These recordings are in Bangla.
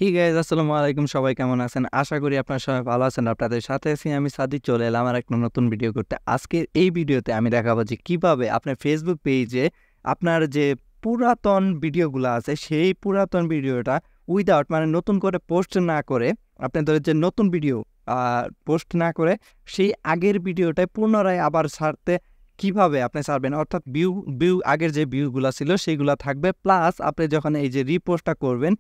হি গাইজ আসসালামু আলাইকুম, সবাই কেমন আছেন? আশা করি আপনারা সবাই ভালো আছেন। আপনাদের সাথে আছি আমি সাদিক, চলে এলাম আর একটা নতুন ভিডিও করতে। আজকের এই ভিডিওতে আমি দেখাবো যে কিভাবে আপনার ফেসবুক পেজে আপনার যে পুরাতন ভিডিওগুলো আছে সেই পুরাতন ভিডিওটা উইদাউট মানে নতুন করে পোস্ট না করে, আপনাদের যে নতুন ভিডিও পোস্ট না করে সেই আগের ভিডিওটাই পুনরায় আবার ছাড়তে কিভাবে আপনি ছাড়বেন। অর্থাৎ ভিউ আগের যে ভিউগুলো ছিল সেইগুলো থাকবে, প্লাস আপনি যখন এই যে রিপোস্টটা করবেন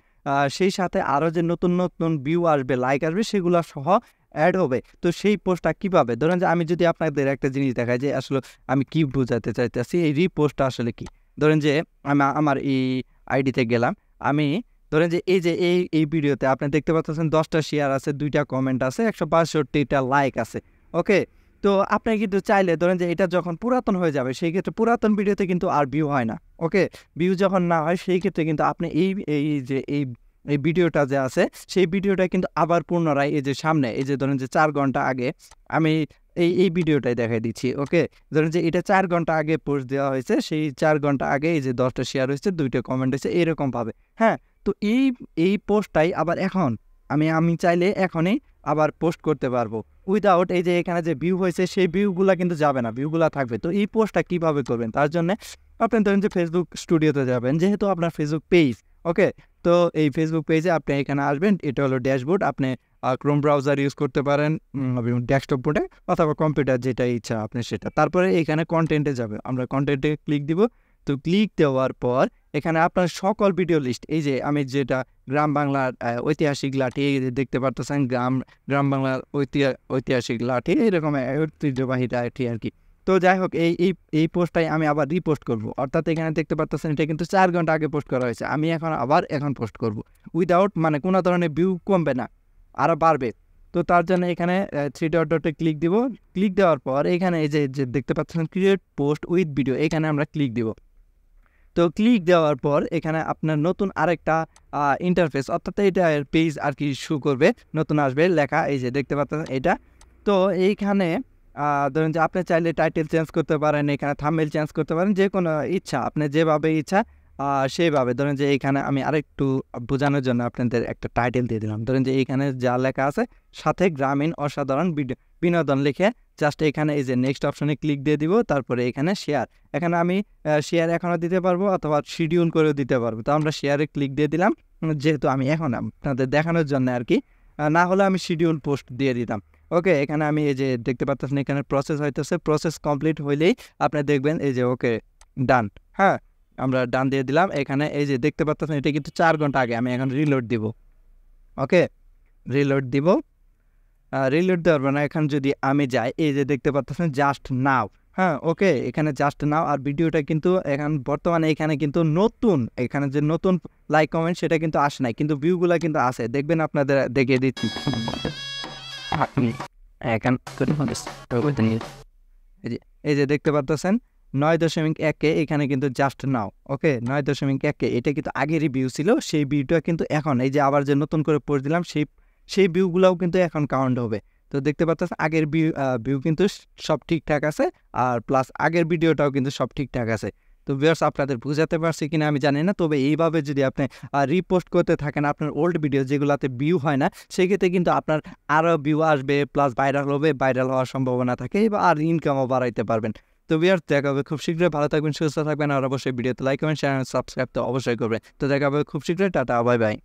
সেই সাথে আরও যে নতুন নতুন ভিউ আসবে, লাইক আসবে, সেগুলো সহ অ্যাড হবে। তো সেই পোস্টটা কীভাবে, ধরেন যে আমি যদি আপনাদের একটা জিনিস দেখাই যে আসলে আমি কি বোঝাতে চাইতেছি, এই রিপোস্টটা আসলে কি। ধরেন যে আমি আমার এই আইডিতে গেলাম, আমি ধরেন যে এই ভিডিওতে আপনি দেখতে পাচ্ছেন 10টা শেয়ার আছে, 2টা কমেন্ট আছে, 162টা লাইক আছে। ওকে, তো আপনি কিন্তু চাইলে ধরেন যে এটা যখন পুরাতন হয়ে যাবে সেই ক্ষেত্রে পুরাতন ভিডিওতে কিন্তু আর ভিউ হয় না। ওকে, ভিউ যখন না হয় সেই ক্ষেত্রে কিন্তু আপনি এই ভিডিওটা যে আছে সেই ভিডিওটা কিন্তু আবার পুনরায় এই যে সামনে এই যে ধরেন যে 4 ঘন্টা আগে আমি এই ভিডিওটাই দেখাই দিচ্ছি। ওকে, ধরেন যে এটা 4 ঘন্টা আগে পোস্ট দেওয়া হয়েছে, সেই 4 ঘন্টা আগে এই যে 10টা শেয়ার হয়েছে, 2টা কমেন্ট হয়েছে, এরকমভাবে। হ্যাঁ, তো এই পোস্টটাই আবার এখন আমি চাইলে এখনই আবার পোস্ট করতে পারবো উইদাউট এই যে এখানে যে ভিউ হয়েছে সেই ভিউগুলা কিন্তু যাবে না, ভিউগুলা থাকবে। তো এই পোস্টটা কিভাবে করবেন, তার জন্য আপনি ধরেন যে ফেসবুক স্টুডিওতে যাবেন, যেহেতু আপনার ফেসবুক পেজ। ওকে, তো এই ফেসবুক পেজে আপনি এখানে আসবেন, এটা হলো ড্যাশবোর্ড। আপনি ক্রোম ব্রাউজার ইউজ করতে পারেন, ডেস্কটপ বোর্ডে অথবা কম্পিউটার, যেটা ইচ্ছা আপনি সেটা। তারপরে এখানে কন্টেন্টে যাবে, আমরা কন্টেন্টে ক্লিক দিব। তো ক্লিক দেওয়ার পর এখানে আপনার সকল ভিডিও লিস্ট, এই যে আমি যেটা গ্রাম বাংলার ঐতিহাসিক লাঠি, এই যে দেখতে পারতেছেন গ্রাম বাংলার ঐতিহাসিক লাঠি, এরকম ঐতিহ্যবাহী লাঠি আর কি। তো যাই হোক, এই পোস্টটাই আমি আবার রিপোস্ট করব। অর্থাৎ এখানে দেখতে পারতেছেন এটা কিন্তু 4 ঘন্টা আগে পোস্ট করা হয়েছে, আমি এখন পোস্ট করব উইদাউট মানে কোনো ধরনের ভিউ কমবে না, আরও বাড়বে। তো তার জন্য এখানে 3 ডটে ক্লিক দিব। ক্লিক দেওয়ার পর এখানে এই যে দেখতে পাচ্ছেন ক্রিয়েট পোস্ট উইথ ভিডিও, এখানে আমরা ক্লিক দিব। তো ক্লিক দেওয়ার পর এখানে আপনার নতুন আরেকটা ইন্টারফেস, অর্থাৎ এটা পেজ আর কি শো করবে, নতুন আসবে লেখা, এই যে দেখতে পাচ্ছেন এটা। তো এইখানে ধরুন যে আপনি চাইলে টাইটেল চেঞ্জ করতে পারেন, এখানে থাম্বনেল চেঞ্জ করতে পারেন, যে কোনো ইচ্ছা আপনি যেভাবে ইচ্ছা সেইভাবে। ধরেন যে এইখানে আমি আরেকটু বোঝানোর জন্য আপনাদের একটা টাইটেল দিয়ে দিলাম। ধরেন যে এইখানে যা লেখা আছে সাথে গ্রামীণ অসাধারণ বিনোদন লিখে জাস্ট এখানে এই যে নেক্সট অপশনে ক্লিক দিয়ে দিব। তারপরে এখানে শেয়ার, এখানে আমি শেয়ার এখনও দিতে পারবো অথবা শিডিউল করেও দিতে পারবো। তো আমরা শেয়ারে ক্লিক দিয়ে দিলাম, যেহেতু আমি এখন আপনাদের দেখানোর জন্য আর কি, না হলে আমি শিডিউল পোস্ট দিয়ে দিতাম। ওকে, এখানে আমি এই যে দেখতে পাচ্ছেন এখানে প্রসেস হইতেছে, প্রসেস কমপ্লিট হইলেই আপনি দেখবেন এই যে ওকে ডান। হ্যাঁ, আমরা ডান দিয়ে দিলাম। এখানে এই যে দেখতে পাচ্ছেন এটা কিন্তু 4 ঘন্টা আগে, আমি এখন রিলোড দিব। ওকে, রিলোড দিব। রিলোড দেওয়ার পর এখন যদি আমি যাই, এই যে দেখতে পাচ্ছেন জাস্ট নাও। হ্যাঁ, ওকে, এখানে জাস্ট নাও। আর ভিডিওটা কিন্তু এখন বর্তমানে এখানে কিন্তু নতুন, এখানে যে নতুন লাইক কমেন্ট সেটা কিন্তু আসে নাই, কিন্তু ভিউগুলো কিন্তু আছে, দেখবেন আপনাদের দেখিয়ে দিচ্ছি। এখন এই যে দেখতে পাচ্ছেন 9.1K এখানে কিন্তু জাস্ট নাও। ওকে, 9.1K এটা কিন্তু আগেরই ভিউ ছিল, সেই ভিউটা কিন্তু এখন এই যে আবার যে নতুন করে পোস্ট দিলাম সেই ভিউগুলোও কিন্তু এখন কাউন্ট হবে। তো দেখতে পাচ্ছেন আগের ভিউ কিন্তু সব ঠিকঠাক আছে, আর প্লাস আগের ভিডিওটাও কিন্তু সব ঠিকঠাক আছে। তো ভিউয়ার্স, আপনাদের বুঝাতে পারছি কিনা আমি জানি না, তবে এইভাবে যদি আপনি রিপোস্ট করতে থাকেন আপনার ওল্ড ভিডিও যেগুলোতে ভিউ হয় না, সেক্ষেত্রে কিন্তু আপনার আরও ভিউ আসবে, প্লাস ভাইরাল হবে, ভাইরাল হওয়ার সম্ভাবনা থাকে, আর ইনকামও বাড়াইতে পারবেন। তো ভিউয়ার্স, দেখা হবে খুব শীঘ্রই। ভালো থাকবেন, সুস্থ থাকবেন, আর অবশ্যই ভিডিওতে লাইক কমেন্ট শেয়ার সাবস্ক্রাইব তো অবশ্যই করবেন। তো দেখা হবে খুব শীঘ্রই। Tata, bye bye.